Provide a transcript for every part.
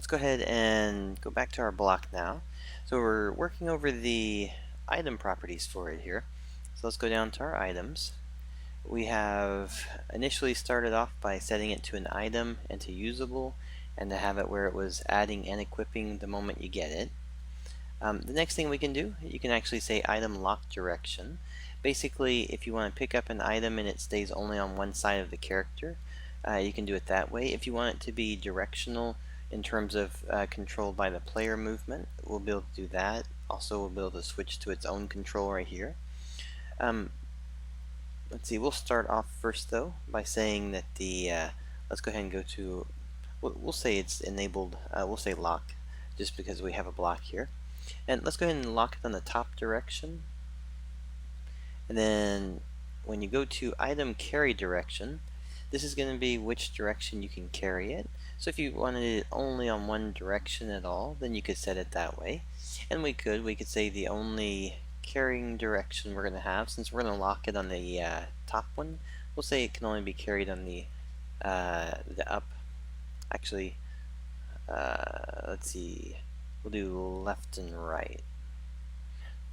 let's go ahead and go back to our block now. So we're working over the item properties for it here. So let's go down to our items. We have initially started off by setting it to an item and to usable, and to have it where it was adding and equipping the moment you get it. The next thing we can do, you can actually say item lock direction. Basically, if you want to pick up an item and it stays only on one side of the character, you can do it that way. If you want it to be directional in terms of controlled by the player movement, we'll be able to do that. Also, we'll be able to switch to its own control right here. Let's see, we'll start off first though by saying that let's go ahead and go to, we'll say it's enabled, we'll say lock, just because we have a block here. And let's go ahead and lock it on the top direction. And then when you go to item carry direction, this is going to be which direction you can carry it. So if you wanted it only on one direction at all, then you could set it that way. And we could say the only carrying direction we're going to have, since we're going to lock it on the top one, we'll say it can only be carried on the up. Actually, let's see, we'll do left and right.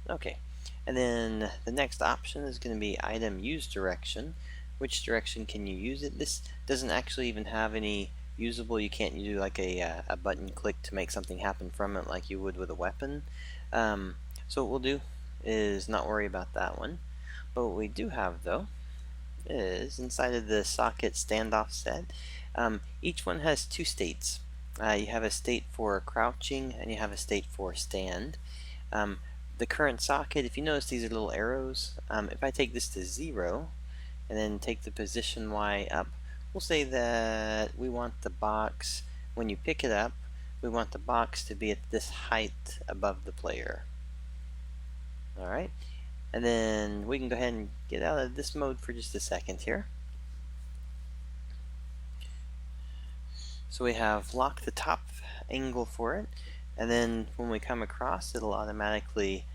Okay, and then the next option is going to be item use direction. Which direction can you use it? This doesn't actually even have any usable. You can't do like a button click to make something happen from it like you would with a weapon. So what we'll do is not worry about that one. But what we do have though is inside of the socket standoff set, each one has two states. You have a state for crouching and you have a state for stand. The current socket, if you notice these are little arrows, if I take this to 0 and then take the position Y up, we'll say that we want the box, when you pick it up, we want the box to be at this height above the player. Alright, and then we can go ahead and get out of this mode for just a second here. So we have lock the top angle for it, and then when we come across, it'll automatically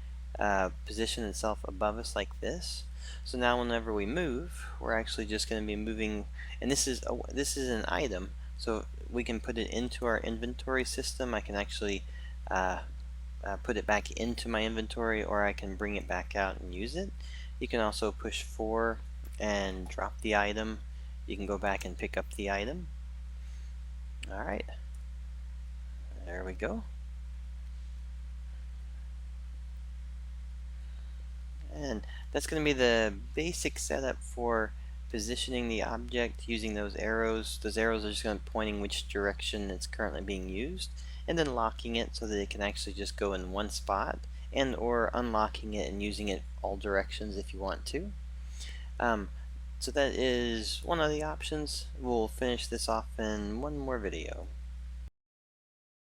position itself above us like this. So now whenever we move, we're actually just going to be moving, and this is an item, so we can put it into our inventory system. I can actually put it back into my inventory, or I can bring it back out and use it. You can also push 4 and drop the item. You can go back and pick up the item. Alright, there we go. And that's going to be the basic setup for positioning the object using those arrows. Those arrows are just going to be pointing which direction it's currently being used, and then locking it so that it can actually just go in one spot, and or unlocking it and using it all directions if you want to. So that is one of the options. We'll finish this off in one more video.